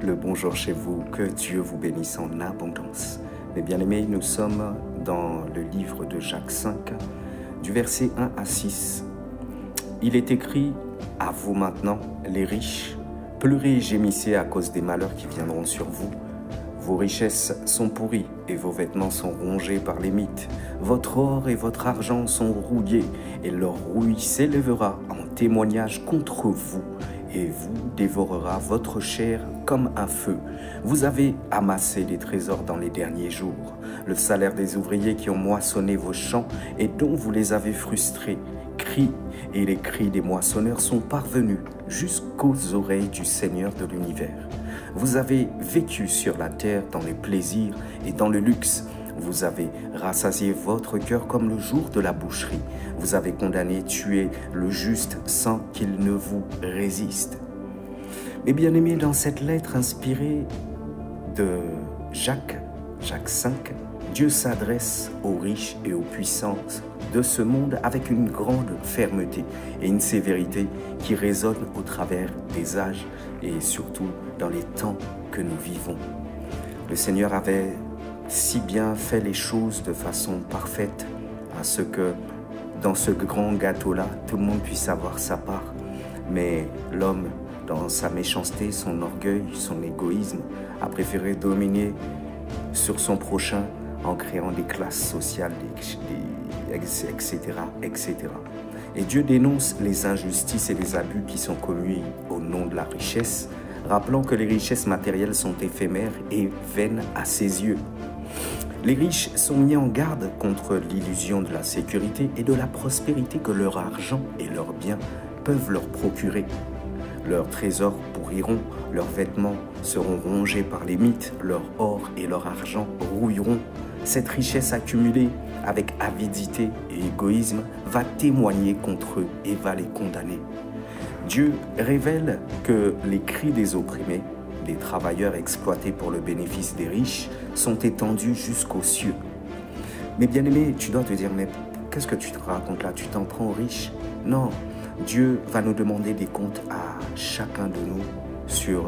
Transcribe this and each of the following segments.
le bonjour chez vous, que Dieu vous bénisse en abondance. Mes bien-aimés, nous sommes dans le livre de Jacques 5, du verset 1 à 6. Il est écrit « À vous maintenant, les riches, pleurez et gémissez à cause des malheurs qui viendront sur vous. Vos richesses sont pourries et vos vêtements sont rongés par les mythes. Votre or et votre argent sont rouillés et leur rouille s'élèvera en témoignage contre vous et vous dévorera votre chair comme un feu. Vous avez amassé des trésors dans les derniers jours, le salaire des ouvriers qui ont moissonné vos champs et dont vous les avez frustrés. Cris et les cris des moissonneurs sont parvenus jusqu'aux oreilles du Seigneur de l'univers. Vous avez vécu sur la terre dans les plaisirs et dans le luxe. Vous avez rassasié votre cœur comme le jour de la boucherie. Vous avez condamné, tué le juste sans qu'il ne vous résiste. Mes bien-aimés, dans cette lettre inspirée de Jacques 5, Dieu s'adresse aux riches et aux puissances de ce monde avec une grande fermeté et une sévérité qui résonne au travers des âges et surtout dans les temps que nous vivons. Le Seigneur avait si bien fait les choses de façon parfaite à ce que dans ce grand gâteau-là, tout le monde puisse avoir sa part. Mais l'homme, dans sa méchanceté, son orgueil, son égoïsme, a préféré dominer sur son prochain en créant des classes sociales, etc., etc. Et Dieu dénonce les injustices et les abus qui sont commis au nom de la richesse, rappelant que les richesses matérielles sont éphémères et vaines à ses yeux. Les riches sont mis en garde contre l'illusion de la sécurité et de la prospérité que leur argent et leurs biens peuvent leur procurer. Leurs trésors pourriront, leurs vêtements seront rongés par les mythes, leur or et leur argent rouilleront. Cette richesse accumulée avec avidité et égoïsme va témoigner contre eux et va les condamner. Dieu révèle que les cris des opprimés, des travailleurs exploités pour le bénéfice des riches, sont étendus jusqu'aux cieux. Mais bien-aimé, tu dois te dire, mais qu'est-ce que tu te racontes là? Tu t'en prends aux riches? Non, Dieu va nous demander des comptes à chacun de nous sur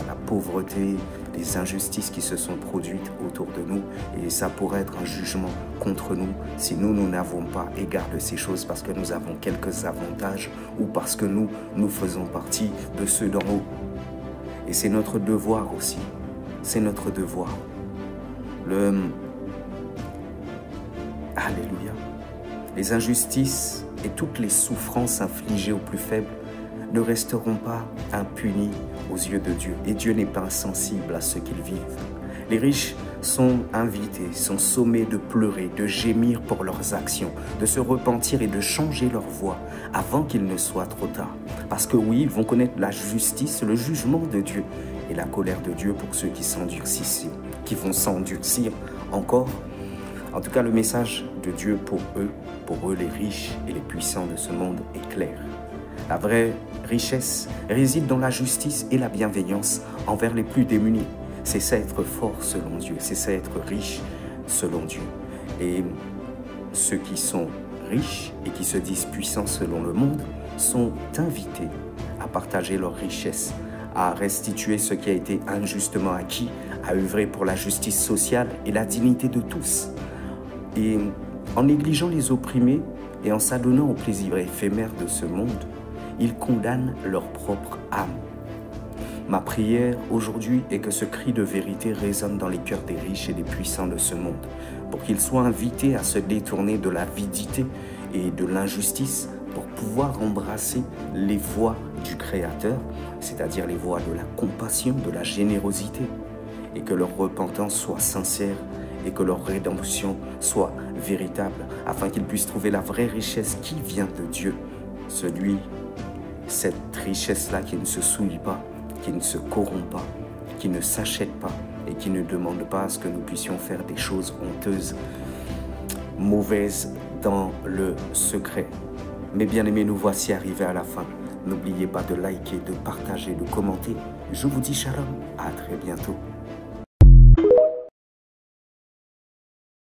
la pauvreté, les injustices qui se sont produites autour de nous. Et ça pourrait être un jugement contre nous si nous n'avons pas égard de ces choses parce que nous avons quelques avantages ou parce que nous faisons partie de ceux d'en haut. Et c'est notre devoir aussi. C'est notre devoir. Alléluia. Les injustices et toutes les souffrances infligées aux plus faibles ne resteront pas impunies aux yeux de Dieu. Et Dieu n'est pas insensible à ce qu'ils vivent. Les riches sont invités, sont sommés de pleurer, de gémir pour leurs actions, de se repentir et de changer leur voie avant qu'il ne soit trop tard. Parce que oui, ils vont connaître la justice, le jugement de Dieu et la colère de Dieu pour ceux qui s'endurcissent, qui vont s'endurcir encore. En tout cas, le message de Dieu pour eux les riches et les puissants de ce monde est clair. La vraie richesse réside dans la justice et la bienveillance envers les plus démunis. C'est ça être fort selon Dieu, c'est ça être riche selon Dieu. Et ceux qui sont riches et qui se disent puissants selon le monde sont invités à partager leur richesse, à restituer ce qui a été injustement acquis, à œuvrer pour la justice sociale et la dignité de tous. Et en négligeant les opprimés et en s'adonnant aux plaisirs éphémères de ce monde, ils condamnent leur propre âme. Ma prière aujourd'hui est que ce cri de vérité résonne dans les cœurs des riches et des puissants de ce monde, pour qu'ils soient invités à se détourner de l'avidité et de l'injustice pour pouvoir embrasser les voies du Créateur, c'est-à-dire les voies de la compassion, de la générosité, et que leur repentance soit sincère et que leur rédemption soit véritable, afin qu'ils puissent trouver la vraie richesse qui vient de Dieu, cette richesse-là qui ne se souille pas, qui ne se corrompt pas, qui ne s'achète pas et qui ne demande pas à ce que nous puissions faire des choses honteuses, mauvaises dans le secret. Mes bien-aimés, nous voici arrivés à la fin. N'oubliez pas de liker, de partager, de commenter. Je vous dis shalom, à très bientôt.